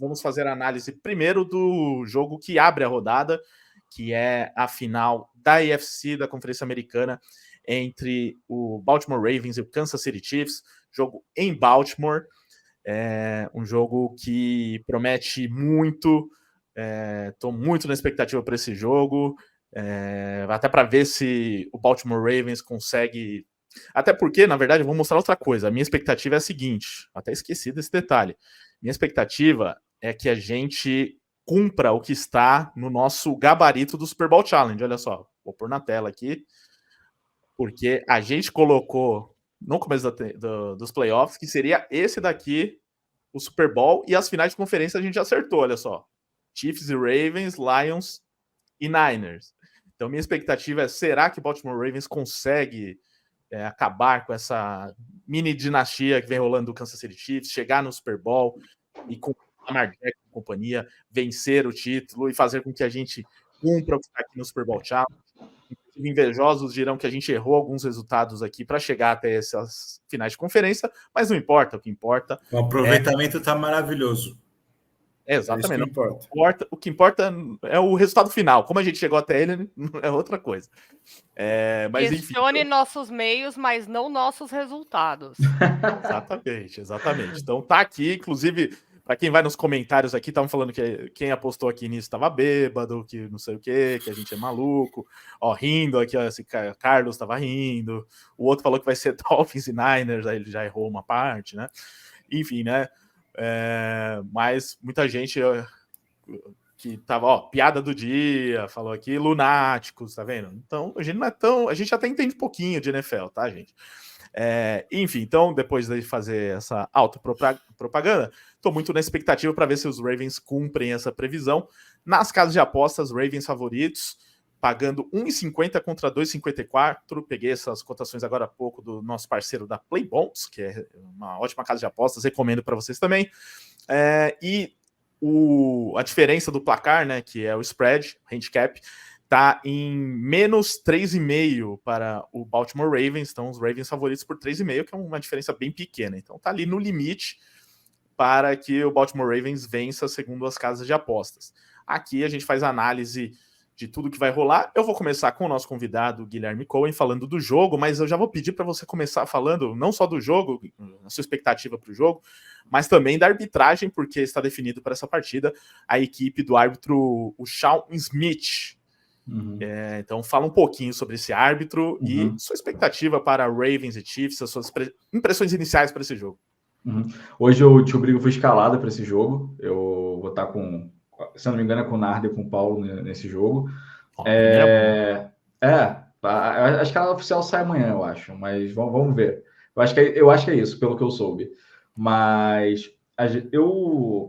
vamos fazer a análise primeiro do jogo que abre a rodada, que é a final da AFC, da Conferência Americana, entre o Baltimore Ravens e o Kansas City Chiefs, jogo em Baltimore, um jogo que promete muito, estou muito na expectativa para esse jogo, até para ver se o Baltimore Ravens consegue, até porque, na verdade, eu vou mostrar outra coisa, a minha expectativa é a seguinte, até esqueci desse detalhe, minha expectativa é que a gente cumpra o que está no nosso gabarito do Super Bowl Challenge, olha só, vou pôr na tela aqui, porque a gente colocou no começo dos playoffs que seria esse daqui, o Super Bowl, e as finais de conferência a gente acertou, olha só. Chiefs e Ravens, Lions e Niners. Então minha expectativa é, será que o Baltimore Ravens consegue acabar com essa mini dinastia que vem rolando do Kansas City Chiefs, chegar no Super Bowl e com a Lamar Jackson e companhia, vencer o título e fazer com que a gente cumpra o que está aqui no Super Bowl Challenge. Invejosos dirão que a gente errou alguns resultados aqui para chegar até essas finais de conferência, mas não importa, o que importa... O aproveitamento está maravilhoso. Exatamente. O que importa é o resultado final. Como a gente chegou até ele, é outra coisa. Mas, questione enfim, nossos meios, mas não nossos resultados. Exatamente. Então tá aqui, inclusive... Para quem vai nos comentários aqui, estavam falando que quem apostou aqui nisso estava bêbado, que não sei o quê, que a gente é maluco. Ó, rindo aqui, ó, esse Carlos estava rindo. O outro falou que vai ser Dolphins e Niners, aí ele já errou uma parte, né? Enfim, né? Mas muita gente que tava, ó, piada do dia, falou aqui, lunáticos, tá vendo? Então, a gente não é tão... A gente até entende um pouquinho de NFL, tá, gente? Enfim, então, depois de fazer essa autopropaganda, estou muito na expectativa para ver se os Ravens cumprem essa previsão. Nas casas de apostas, Ravens favoritos, pagando 1,50 contra 2,54. Peguei essas cotações agora há pouco do nosso parceiro da Playbonds, que é uma ótima casa de apostas, recomendo para vocês também. E a diferença do placar, né, que é o spread, handicap, está em menos 3,5 para o Baltimore Ravens, então os Ravens favoritos por 3,5, que é uma diferença bem pequena. Então está ali no limite para que o Baltimore Ravens vença segundo as casas de apostas. Aqui a gente faz a análise de tudo que vai rolar. Eu vou começar com o nosso convidado, Guilherme Cohen, falando do jogo, mas eu já vou pedir para você começar falando não só do jogo, a sua expectativa para o jogo, mas também da arbitragem, porque está definido para essa partida a equipe do árbitro, o Sean Smith. Então fala um pouquinho sobre esse árbitro e sua expectativa para Ravens e Chiefs, as suas impressões iniciais para esse jogo. Hoje o Tio Brigo foi escalado para esse jogo. Eu vou estar com, se não me engano, com o Nardo e com o Paulo nesse jogo. Acho que a oficial sai amanhã, eu acho, mas vamos ver. Eu acho que é isso, pelo que eu soube. Mas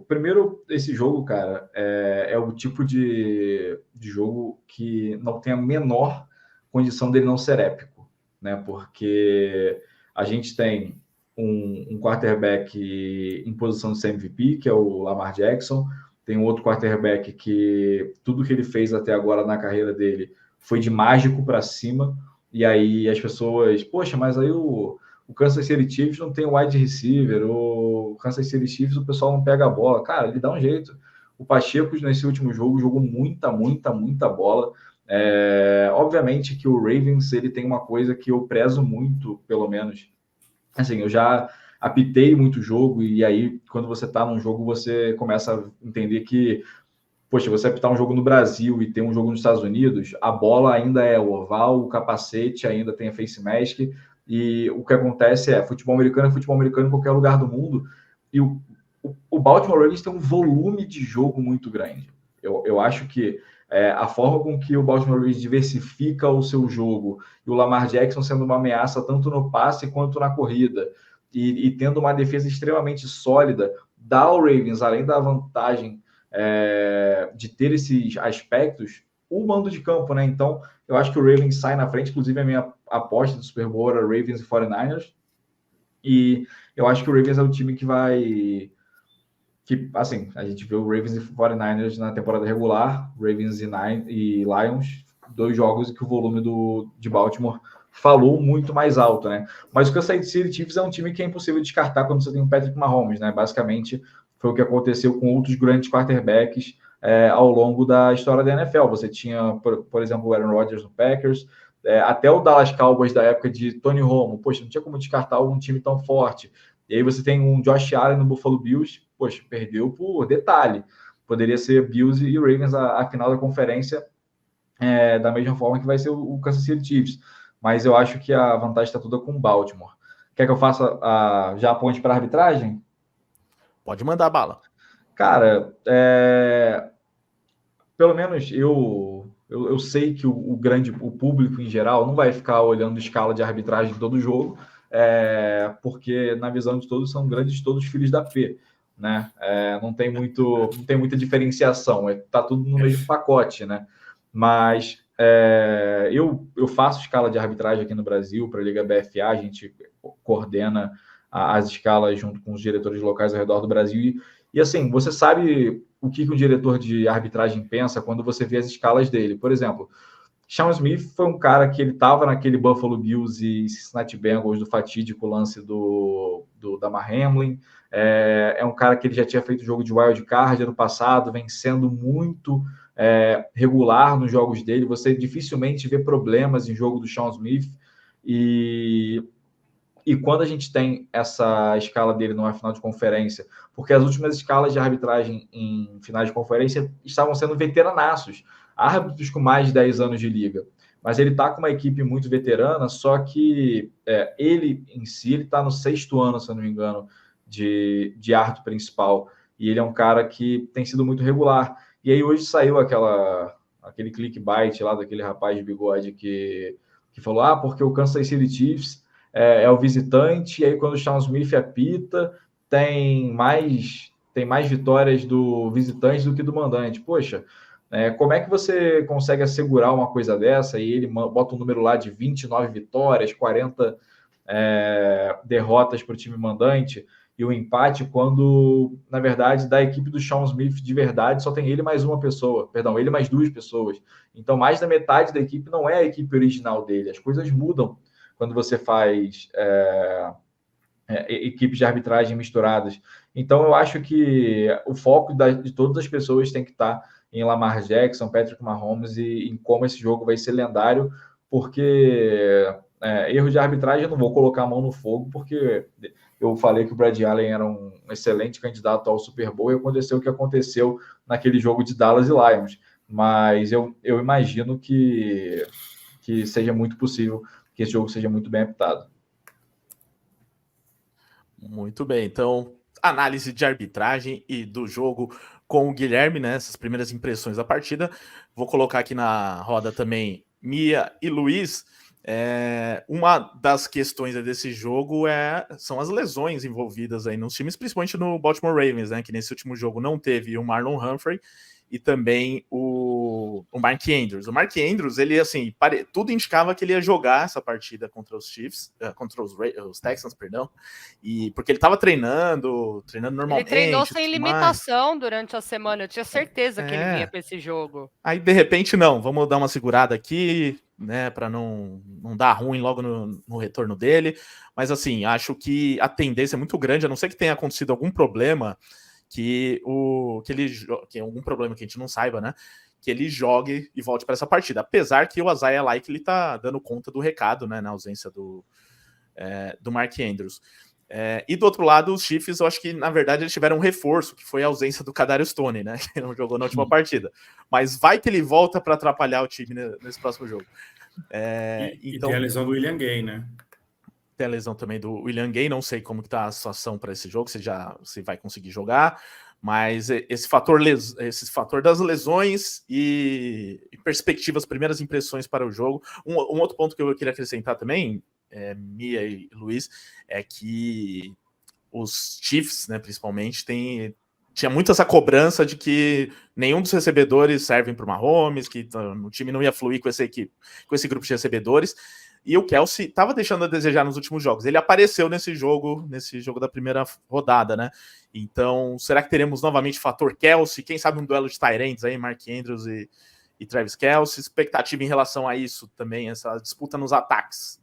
primeiro, esse jogo, cara, é o tipo de jogo que não tem a menor condição dele não ser épico, né? Porque a gente tem um quarterback em posição de ser MVP, que é o Lamar Jackson, tem um outro quarterback que tudo que ele fez até agora na carreira dele foi de mágico para cima, e aí as pessoas, poxa, mas aí o Kansas City Chiefs não tem wide receiver, o Kansas City Chiefs o pessoal não pega a bola. Cara, ele dá um jeito. O Pacheco, nesse último jogo, jogou muita bola. Obviamente que o Ravens, ele tem uma coisa que eu prezo muito, pelo menos. Assim, eu já apitei muito jogo, e aí, quando você tá num jogo, você começa a entender que, poxa, você apitar um jogo no Brasil e ter um jogo nos Estados Unidos, a bola ainda é oval, o capacete ainda tem a face mask, e o que acontece futebol americano em qualquer lugar do mundo, e o Baltimore Ravens tem um volume de jogo muito grande. Eu acho que a forma com que o Baltimore Ravens diversifica o seu jogo, e o Lamar Jackson sendo uma ameaça tanto no passe quanto na corrida, e tendo uma defesa extremamente sólida, dá ao Ravens, além da vantagem de ter esses aspectos, o mando de campo, né? Então, eu acho que o Ravens sai na frente, inclusive a minha aposta do Super Bowl era Ravens e 49ers, e eu acho que o Ravens é o time que vai... assim, a gente vê o Ravens e 49ers na temporada regular, Ravens e Lions, 2 jogos que o volume de Baltimore falou muito mais alto, né? Mas o Kansas City Chiefs é um time que é impossível descartar quando você tem o Patrick Mahomes, né? Basicamente, foi o que aconteceu com outros grandes quarterbacks ao longo da história da NFL. Você tinha, por exemplo, o Aaron Rodgers no Packers, até o Dallas Cowboys da época de Tony Romo. Poxa, não tinha como descartar um time tão forte. E aí você tem um Josh Allen no Buffalo Bills, poxa, perdeu por detalhe. Poderia ser Bills e Ravens a final da conferência, da mesma forma que vai ser o Kansas City Chiefs. Mas eu acho que a vantagem está toda com o Baltimore. Quer que eu faça já a ponte para a arbitragem? Pode mandar bala. Cara, pelo menos eu sei que o público em geral não vai ficar olhando escala de arbitragem todo jogo, porque na visão de todos são todos filhos da P, né? Não tem muita diferenciação, tá tudo no mesmo pacote, né? Mas eu faço escala de arbitragem aqui no Brasil para a Liga BFA, a gente coordena as escalas junto com os diretores locais ao redor do Brasil e assim, você sabe o que um diretor de arbitragem pensa quando você vê as escalas dele. Por exemplo, Sean Smith foi um cara que ele estava naquele Buffalo Bills e Cincinnati Bengals do fatídico lance do Damar Hamlin. É um cara que ele já tinha feito jogo de wild card ano passado, vem sendo muito regular nos jogos dele. Você dificilmente vê problemas em jogo do Sean Smith. E quando a gente tem essa escala dele numa final de conferência, porque as últimas escalas de arbitragem em finais de conferência estavam sendo veteranaços, árbitros com mais de 10 anos de liga. Mas ele está com uma equipe muito veterana, só que ele em si, ele está no 6º ano, se eu não me engano, de árbitro principal. E ele é um cara que tem sido muito regular. E aí hoje saiu aquele clickbait lá daquele rapaz de bigode que falou, porque o Kansas City Chiefs é o visitante, e aí quando o Sean Smith apita, tem mais vitórias do visitante do que do mandante. Poxa, como é que você consegue assegurar uma coisa dessa e ele bota um número lá de 29 vitórias, 40 derrotas para o time mandante e o empate, quando, na verdade, da equipe do Sean Smith de verdade só tem ele mais uma pessoa, ele mais 2 pessoas. Então, mais da metade da equipe não é a equipe original dele. As coisas mudam quando você faz equipes de arbitragem misturadas. Então, eu acho que o foco de todas as pessoas tem que estar em Lamar Jackson, Patrick Mahomes e em como esse jogo vai ser lendário, porque erro de arbitragem eu não vou colocar a mão no fogo, porque eu falei que o Brad Allen era um excelente candidato ao Super Bowl e aconteceu o que aconteceu naquele jogo de Dallas e Lions. Mas eu imagino que seja muito possível que esse jogo seja muito bem apitado. Muito bem, então análise de arbitragem e do jogo com o Guilherme, né? Essas primeiras impressões da partida. Vou colocar aqui na roda também Mia e Luiz. Uma das questões desse jogo são as lesões envolvidas aí nos times, principalmente no Baltimore Ravens, né? Que nesse último jogo não teve o Marlon Humphrey e também o Mark Andrews. O Mark Andrews, ele, assim, tudo indicava que ele ia jogar essa partida contra os Chiefs, contra os Texans, perdão, porque ele estava treinando normalmente. Ele treinou sem limitação durante a semana, eu tinha certeza que ele vinha para esse jogo. Aí, de repente, não, vamos dar uma segurada aqui, né, para não dar ruim logo no retorno dele, mas, assim, acho que a tendência é muito grande, a não ser que tenha acontecido algum problema, que algum problema que a gente não saiba, né? Que ele jogue e volte para essa partida. Apesar que o Isaiah Likely tá dando conta do recado, né? Na ausência do Mark Andrews. E do outro lado, os Chiefs, eu acho que, na verdade, eles tiveram um reforço, que foi a ausência do Kadarius Toney, né? Que não jogou na última partida. Mas vai que ele volta para atrapalhar o time nesse próximo jogo. Então, tem a lesão do William Gay, né? Tem a lesão também do William Gay, não sei como que tá a situação para esse jogo, se vai conseguir jogar, mas esse fator das lesões e perspectivas, primeiras impressões para o jogo. Um outro ponto que eu queria acrescentar também, Mia e Luiz, é que os Chiefs, né, principalmente, tinha muito essa cobrança de que nenhum dos recebedores servem para o Mahomes, que o time não ia fluir com esse grupo de recebedores. E o Kelce estava deixando a desejar nos últimos jogos. Ele apareceu nesse jogo da primeira rodada, né? Então, será que teremos novamente fator Kelce? Quem sabe um duelo de tight ends aí, Mark Andrews e Travis Kelce? Expectativa em relação a isso também, essa disputa nos ataques.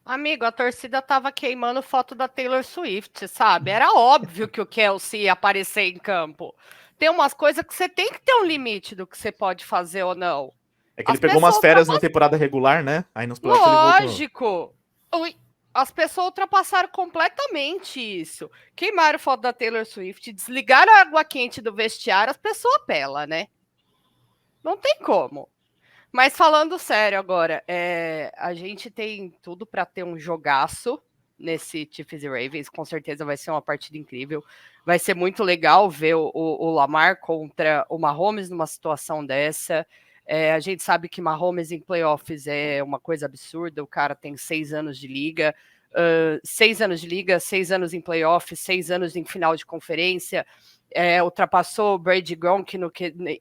Amigo, a torcida tava queimando foto da Taylor Swift, sabe? Era óbvio que o Kelce ia aparecer em campo. Tem umas coisas que você tem que ter um limite do que você pode fazer ou não. É que ele pegou umas férias na temporada regular, né? Aí nos playoffs ele voltou. Lógico! As pessoas ultrapassaram completamente isso. Queimaram foto da Taylor Swift, desligaram a água quente do vestiário, as pessoas apelam, né? Não tem como. Mas falando sério agora, a gente tem tudo para ter um jogaço nesse Chiefs e Ravens. Com certeza vai ser uma partida incrível. Vai ser muito legal ver o Lamar contra o Mahomes numa situação dessa. A gente sabe que Mahomes em playoffs é uma coisa absurda. O cara tem 6 anos de liga. 6 anos de liga, 6 anos em playoffs, 6 anos em final de conferência. Ultrapassou o Brady Gronk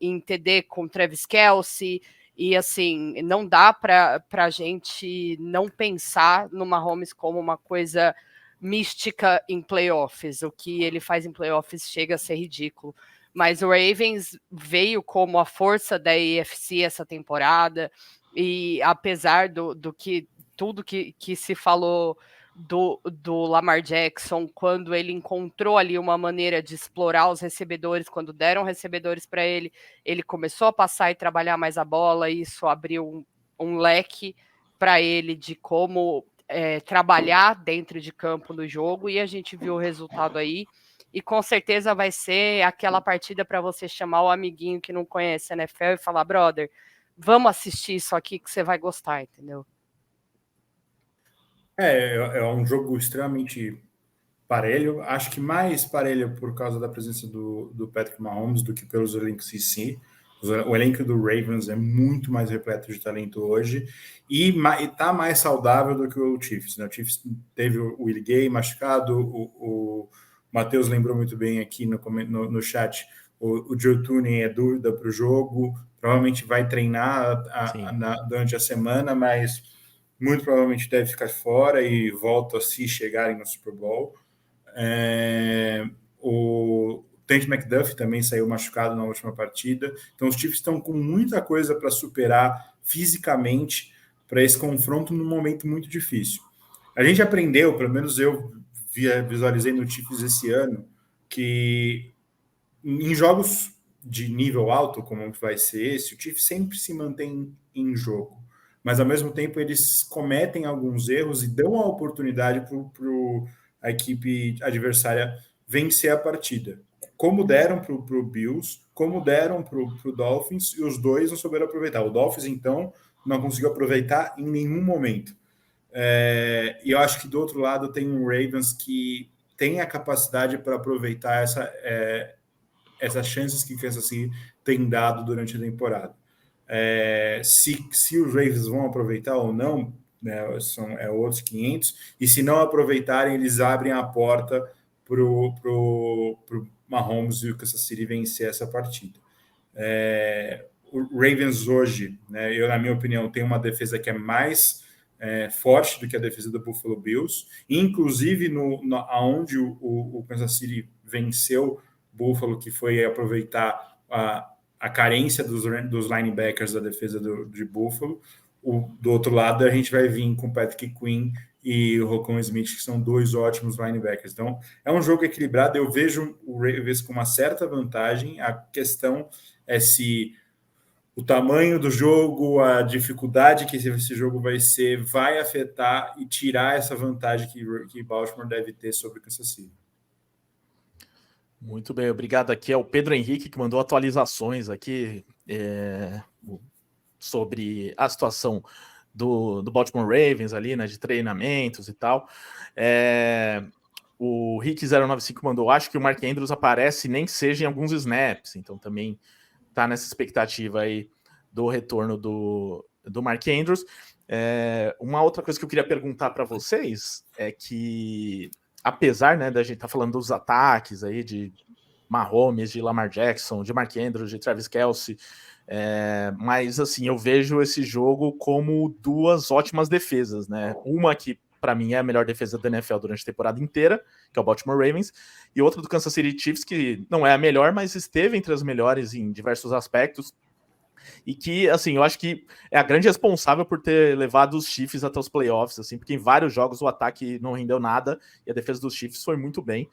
em TD com Travis Kelce. E, assim, não dá para a gente não pensar no Mahomes como uma coisa mística em playoffs. O que ele faz em playoffs chega a ser ridículo. Mas o Ravens veio como a força da AFC essa temporada. E apesar do que tudo que se falou do Lamar Jackson, quando ele encontrou ali uma maneira de explorar os recebedores, quando deram recebedores para ele, ele começou a passar e trabalhar mais a bola, e isso abriu um leque para ele de como trabalhar dentro de campo no jogo, e a gente viu o resultado aí, e com certeza vai ser aquela partida para você chamar o amiguinho que não conhece a NFL e falar, brother, vamos assistir isso aqui que você vai gostar, entendeu? É um jogo extremamente parelho. Acho que mais parelho por causa da presença do Patrick Mahomes do que pelos elencos em si. O elenco do Ravens é muito mais repleto de talento hoje e está mais saudável do que o Chiefs. Né? O Chiefs teve o Willie Gay machucado, o Matheus lembrou muito bem aqui no chat, o Joe Thuney é dúvida para o jogo, provavelmente vai treinar durante a semana, mas muito provavelmente deve ficar fora e volta se chegarem no Super Bowl. O Trent McDuffie também saiu machucado na última partida. Então os Chiefs estão com muita coisa para superar fisicamente para esse confronto num momento muito difícil. A gente aprendeu, pelo menos eu visualizei no Chiefs esse ano, que em jogos de nível alto, como vai ser esse, o Chiefs sempre se mantém em jogo. Mas, ao mesmo tempo, eles cometem alguns erros e dão a oportunidade para a equipe adversária vencer a partida. Como deram para o Bills, como deram para o Dolphins, e os dois não souberam aproveitar. O Dolphins, então, não conseguiu aproveitar em nenhum momento. E eu acho que, do outro lado, tem um Ravens que tem a capacidade para aproveitar essas chances que Kansas City tem dado durante a temporada. Se os Ravens vão aproveitar ou não, né, são outros 500, e se não aproveitarem, eles abrem a porta para o Mahomes e o Kansas City vencer essa partida. O Ravens hoje, né, na minha opinião, tem uma defesa que é mais forte do que a defesa do Buffalo Bills, inclusive onde o Kansas City venceu Buffalo, que foi aproveitar a carência dos linebackers da defesa de Buffalo. Do outro lado, a gente vai vir com Patrick Quinn e o Roquan Smith, que são dois ótimos linebackers. Então, é um jogo equilibrado. Eu vejo o Ravens com uma certa vantagem. A questão é se o tamanho do jogo, a dificuldade que esse jogo vai afetar e tirar essa vantagem que Baltimore deve ter sobre o Kansas City. Muito bem, obrigado. Aqui é o Pedro Henrique que mandou atualizações aqui sobre a situação do Baltimore Ravens ali, né, de treinamentos e tal. O Rick095 mandou, acho que o Mark Andrews aparece nem que seja em alguns snaps, então também tá nessa expectativa aí do retorno do Mark Andrews. Uma outra coisa que eu queria perguntar para vocês é que, apesar, né, da gente estar falando dos ataques aí de Mahomes, de Lamar Jackson, de Mark Andrews, de Travis Kelce, mas assim, eu vejo esse jogo como duas ótimas defesas, né? Uma que para mim é a melhor defesa da NFL durante a temporada inteira, que é o Baltimore Ravens, e outra do Kansas City Chiefs, que não é a melhor, mas esteve entre as melhores em diversos aspectos. E que, assim, eu acho que é a grande responsável por ter levado os Chiefs até os playoffs, assim, porque em vários jogos o ataque não rendeu nada e a defesa dos Chiefs foi muito bem.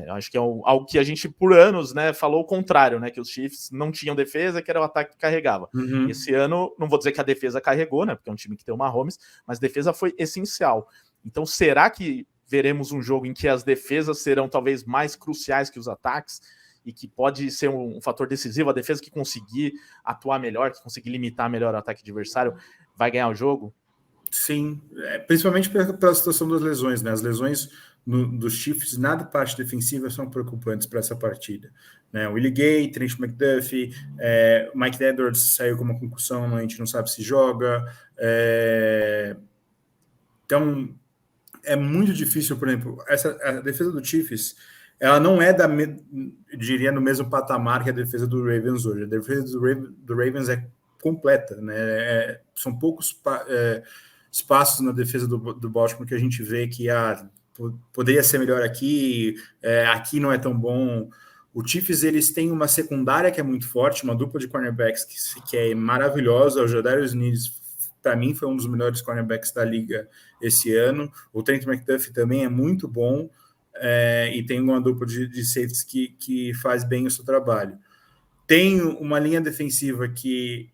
Eu acho que é algo que a gente, por anos, né, falou o contrário, né, que os Chiefs não tinham defesa, que era o ataque que carregava. Esse ano, não vou dizer que a defesa carregou, né, porque é um time que tem o Mahomes, mas a defesa foi essencial. Então, será que veremos um jogo em que as defesas serão talvez mais cruciais que os ataques? E que pode ser um fator decisivo, a defesa que conseguir atuar melhor, que conseguir limitar melhor o ataque adversário, vai ganhar o jogo? Sim, principalmente pela situação das lesões, né? As lesões dos Chiefs na parte defensiva são preocupantes para essa partida, né? O Willie Gay, Trent McDuffie, Mike Edwards saiu com uma concussão, a gente não sabe se joga, então é muito difícil, por exemplo, a defesa do Chiefs, ela não é diria, no mesmo patamar que a defesa do Ravens hoje. A defesa do Ravens é completa, né? São poucos espaços na defesa do Baltimore que a gente vê que poderia ser melhor aqui, aqui não é tão bom. O Chiefs, eles têm uma secundária que é muito forte, uma dupla de cornerbacks que é maravilhosa. O Jadarius Sneed, para mim, foi um dos melhores cornerbacks da liga esse ano. O Trent McDuffie também é muito bom. E tem uma dupla de safeties que faz bem o seu trabalho. Tem uma linha defensiva que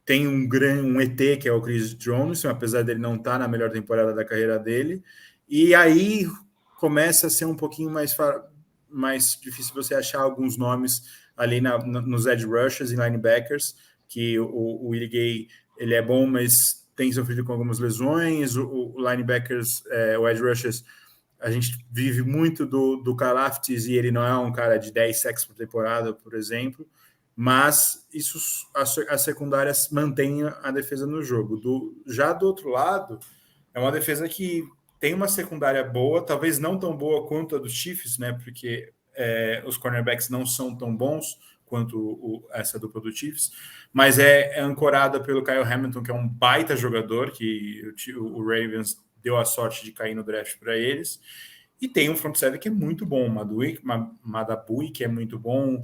tem um ET, que é o Chris Jones, apesar dele não estar na melhor temporada da carreira dele, e aí começa a ser um pouquinho mais difícil você achar alguns nomes ali nos edge rushers e linebackers, que o Willie Gay, ele é bom, mas tem sofrido com algumas lesões, o linebackers, o edge rushers, a gente vive muito do Karlaftis, e ele não é um cara de 10 sacks por temporada, por exemplo, mas a secundária mantém a defesa no jogo. Já do outro lado, é uma defesa que tem uma secundária boa, talvez não tão boa quanto a dos Chiefs, né, porque os cornerbacks não são tão bons quanto essa dupla do Chiefs, mas é ancorada pelo Kyle Hamilton, que é um baita jogador, que o Ravens deu a sorte de cair no draft para eles, e tem um front seven que é muito bom, Madabui, que é muito bom,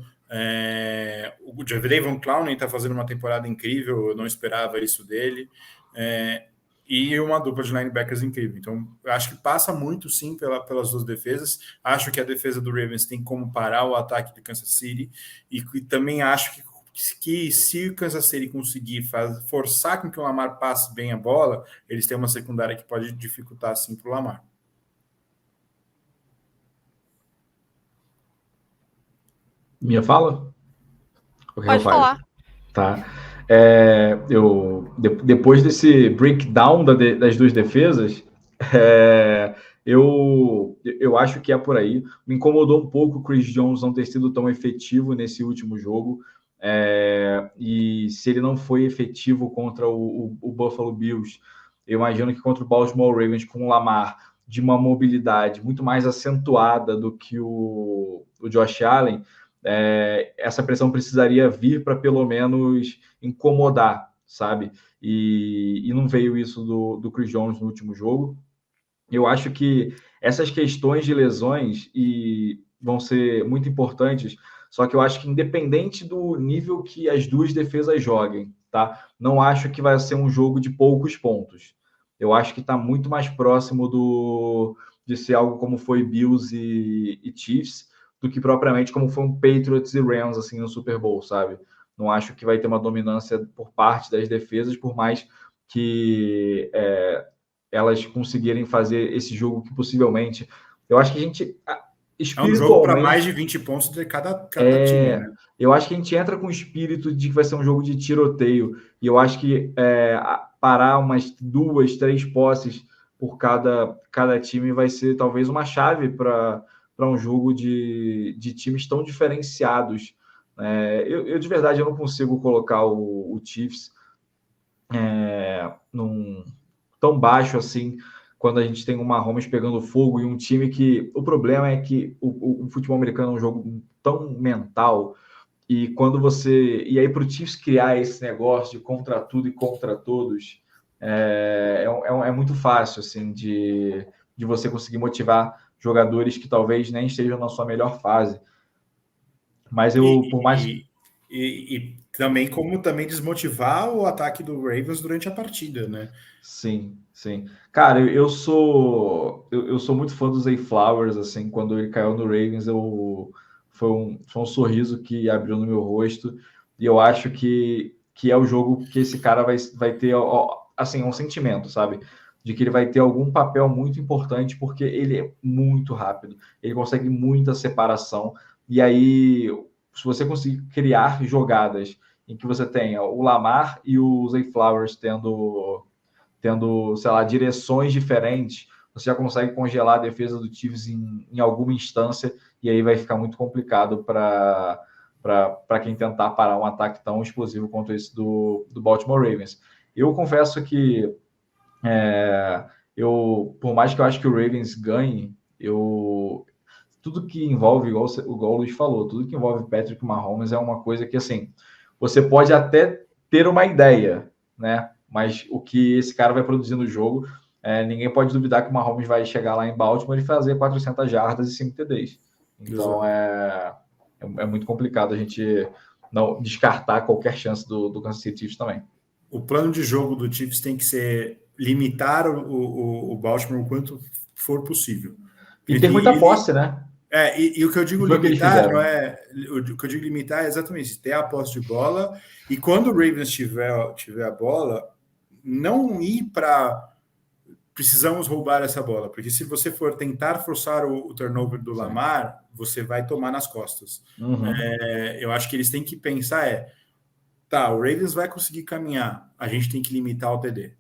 o Javon Clowney está fazendo uma temporada incrível, eu não esperava isso dele, e uma dupla de linebackers incrível. Então, eu acho que passa muito, sim, pelas duas defesas. Acho que a defesa do Ravens tem como parar o ataque de Kansas City, e também acho que se o Kansas City conseguir forçar com que o Lamar passe bem a bola, eles têm uma secundária que pode dificultar, sim, para o Lamar. Minha fala? Pode falar. Tá. Depois desse breakdown das duas defesas, eu acho que é por aí. Me incomodou um pouco o Chris Jones não ter sido tão efetivo nesse último jogo. E se ele não foi efetivo contra o Buffalo Bills, eu imagino que contra o Baltimore Ravens, com o Lamar de uma mobilidade muito mais acentuada do que o Josh Allen, essa pressão precisaria vir para pelo menos incomodar, sabe? E não veio isso do Chris Jones no último jogo. Eu acho que essas questões de lesões vão ser muito importantes, só que eu acho que independente do nível que as duas defesas joguem, tá? Não acho que vai ser um jogo de poucos pontos. Eu acho que está muito mais próximo de ser algo como foi Bills e Chiefs, do que propriamente como foi um Patriots e Rams assim, no Super Bowl, sabe? Não acho que vai ter uma dominância por parte das defesas, por mais que elas conseguirem fazer esse jogo que possivelmente... Eu acho que a gente... É um jogo para mais de 20 pontos de cada time, né? Eu acho que a gente entra com o espírito de que vai ser um jogo de tiroteio, e eu acho que parar umas 2, 3 posses por cada time vai ser talvez uma chave para um jogo de times tão diferenciados. Eu de verdade eu não consigo colocar o Chiefs tão baixo assim, quando a gente tem o Mahomes pegando fogo e um time que... O problema é que o futebol americano é um jogo tão mental, e quando você... E aí para o Chiefs criar esse negócio de contra tudo e contra todos, é muito fácil assim, de você conseguir motivar jogadores que talvez nem estejam na sua melhor fase. Mas E também como também desmotivar o ataque do Ravens durante a partida, né? Sim, sim. Cara, eu sou muito fã do Zay Flowers, assim, quando ele caiu no Ravens, foi um sorriso que abriu no meu rosto, e eu acho que é o jogo que esse cara vai ter, assim, um sentimento, sabe? De que ele vai ter algum papel muito importante, porque ele é muito rápido, ele consegue muita separação, e aí, se você conseguir criar jogadas em que você tenha o Lamar e o Zay Flowers tendo, sei lá, direções diferentes, você já consegue congelar a defesa do Chiefs em alguma instância, e aí vai ficar muito complicado para quem tentar parar um ataque tão explosivo quanto esse do Baltimore Ravens. Eu confesso que por mais que eu acho que o Ravens ganhe, tudo que envolve, igual o Luiz falou, tudo que envolve Patrick Mahomes é uma coisa que, assim, você pode até ter uma ideia, né? Mas o que esse cara vai produzir no jogo, ninguém pode duvidar que o Mahomes vai chegar lá em Baltimore e fazer 400 jardas e 5 TDs. Então, é muito complicado a gente não descartar qualquer chance do Kansas City Chiefs também. O plano de jogo do Chiefs tem que ser limitar o Baltimore o quanto for possível. E ter muita posse, né? E o que eu digo limitar não é. O que eu digo limitar é exatamente isso: ter a posse de bola. E quando o Ravens tiver a bola, não ir para precisamos roubar essa bola, porque se você for tentar forçar o turnover do Lamar, você vai tomar nas costas. Uhum. Eu acho que eles têm que pensar tá, o Ravens vai conseguir caminhar, a gente tem que limitar o TD.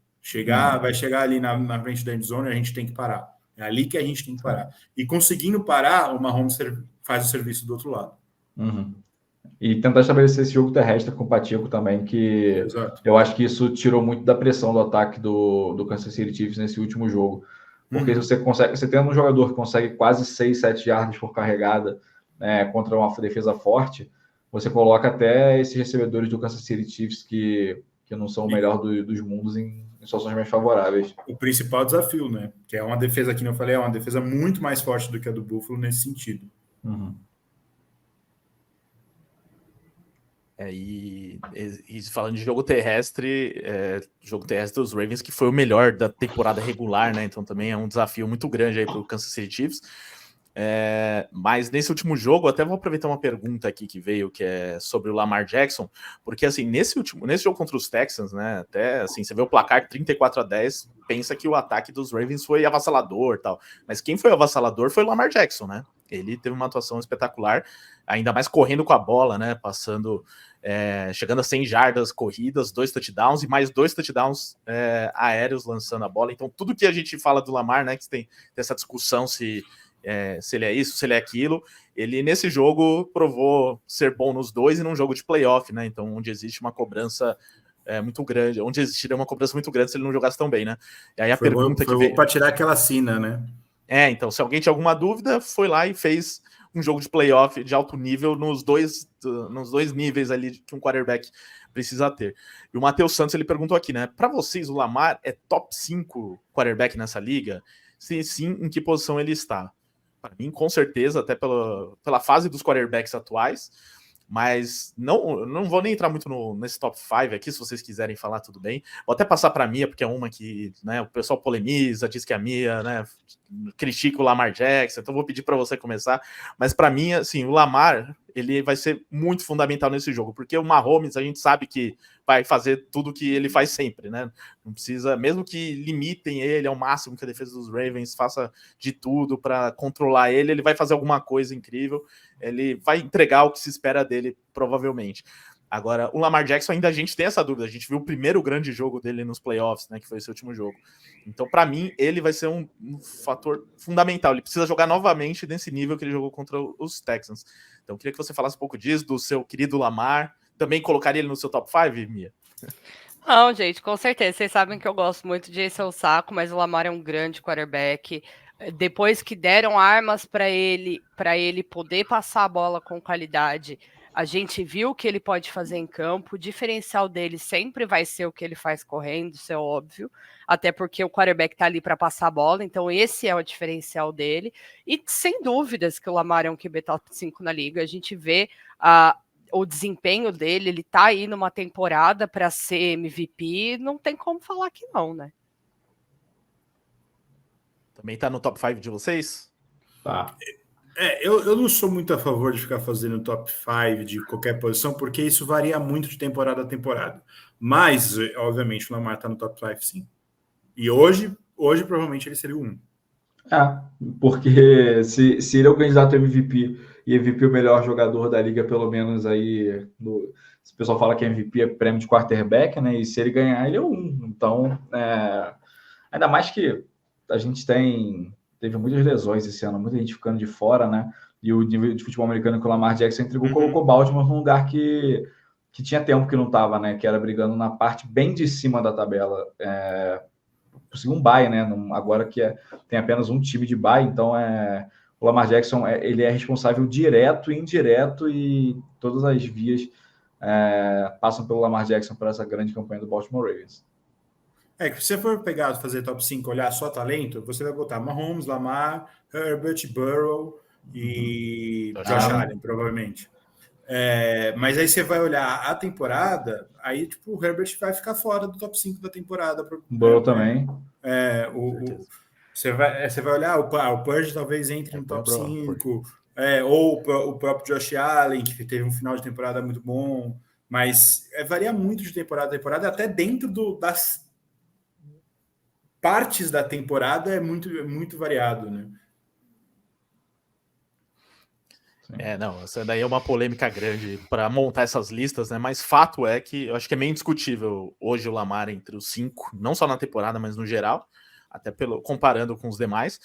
Vai chegar ali na frente da endzone, a gente tem que parar. É ali que a gente tem que parar. E conseguindo parar, o Mahomes faz o serviço do outro lado. Uhum. E tentar estabelecer esse jogo terrestre com o Pacheco também, que Exato. Eu acho que isso tirou muito da pressão do ataque do Kansas City Chiefs nesse último jogo. Porque você tem um jogador que consegue quase 6, 7 yardas por carregada, né, contra uma defesa forte, você coloca até esses recebedores do Kansas City Chiefs que não são o melhor dos mundos em situações mais favoráveis. O principal desafio, né? Que é uma defesa, que eu falei, é uma defesa muito mais forte do que a do Buffalo nesse sentido. Uhum. E falando de jogo terrestre dos Ravens, que foi o melhor da temporada regular, né? Então também é um desafio muito grande aí para o Kansas City Chiefs. Mas nesse último jogo, até vou aproveitar uma pergunta aqui que veio, que é sobre o Lamar Jackson, porque assim, nesse jogo contra os Texans, né? Até assim, você vê o placar 34-10, pensa que o ataque dos Ravens foi avassalador, tal. Mas quem foi avassalador foi o Lamar Jackson, né? Ele teve uma atuação espetacular, ainda mais correndo com a bola, né? Chegando a 100 jardas corridas, 2 touchdowns e mais 2 touchdowns aéreos lançando a bola. Então, tudo que a gente fala do Lamar, né? Que tem essa discussão se ele é isso, se ele é aquilo, ele nesse jogo provou ser bom nos dois e num jogo de playoff, né? Então, onde existe uma cobrança muito grande, onde existiria uma cobrança muito grande se ele não jogasse tão bem, né? E aí a pergunta que veio para tirar aquela sina, né? Então, se alguém tinha alguma dúvida, foi lá e fez um jogo de playoff de alto nível nos dois níveis ali que um quarterback precisa ter. E o Matheus Santos, ele perguntou aqui, né? Para vocês, o Lamar é top 5 quarterback nessa liga? Se sim, em que posição ele está? Para mim, com certeza, até pela fase dos quarterbacks atuais, mas não vou nem entrar muito nesse top 5 aqui, se vocês quiserem falar, tudo bem. Vou até passar para a Mia, porque é uma que, né, o pessoal polemiza, diz que a Mia, né, critica o Lamar Jackson, então vou pedir para você começar. Mas para mim, assim, o Lamar, ele vai ser muito fundamental nesse jogo, porque o Mahomes, a gente sabe que vai fazer tudo que ele faz sempre, né? Não precisa, mesmo que limitem ele ao máximo, que a defesa dos Ravens faça de tudo para controlar ele vai fazer alguma coisa incrível, ele vai entregar o que se espera dele, provavelmente. Agora, o Lamar Jackson, ainda a gente tem essa dúvida, a gente viu o primeiro grande jogo dele nos playoffs, né, que foi esse último jogo. Então, para mim, ele vai ser um fator fundamental, ele precisa jogar novamente nesse nível que ele jogou contra os Texans. Então, queria que você falasse um pouco disso, do seu querido Lamar. Também colocaria ele no seu top 5, Mia? Não, gente, com certeza. Vocês sabem que eu gosto muito de encher o saco, mas o Lamar é um grande quarterback. Depois que deram armas para ele poder passar a bola com qualidade, a gente viu o que ele pode fazer em campo. O diferencial dele sempre vai ser o que ele faz correndo, isso é óbvio. Até porque o quarterback tá ali para passar a bola, então esse é o diferencial dele. E sem dúvidas que o Lamar é um QB top 5 na liga. A gente vê o desempenho dele, ele tá aí numa temporada para ser MVP, não tem como falar que não, né? Também tá no top 5 de vocês? Tá. Eu não sou muito a favor de ficar fazendo top 5 de qualquer posição, porque isso varia muito de temporada a temporada. Mas, obviamente, o Lamar tá no top 5, sim. E hoje provavelmente ele seria o 1. Porque se ele é o candidato a MVP e MVP é o melhor jogador da liga, pelo menos aí, se o pessoal fala que MVP é prêmio de quarterback, né? E se ele ganhar, ele é o 1. Então, ainda mais que a gente teve muitas lesões esse ano, muita gente ficando de fora, né? E o nível de futebol americano que o Lamar Jackson entregou colocou o Baltimore num lugar que tinha tempo que não estava, né? Que era brigando na parte bem de cima da tabela. Conseguiu um bye, né? Agora que tem apenas um time de bye, então o Lamar Jackson ele é responsável direto e indireto, e todas as vias passam pelo Lamar Jackson para essa grande campanha do Baltimore Ravens. Que se você for pegar, fazer top 5, olhar só talento, você vai botar Mahomes, Lamar, Herbert, Burrow e Josh Allen, provavelmente. Mas aí você vai olhar a temporada, aí tipo, o Herbert vai ficar fora do top 5 da temporada. Burrow também. Você vai olhar, o Purge talvez entre no top 5, ou o próprio Josh Allen, que teve um final de temporada muito bom, mas varia muito de temporada a temporada, até dentro das partes da temporada é muito variado, né? Não, essa daí é uma polêmica grande para montar essas listas, né? Mas fato é que eu acho que é meio indiscutível hoje o Lamar entre os 5, não só na temporada, mas no geral, até comparando com os demais.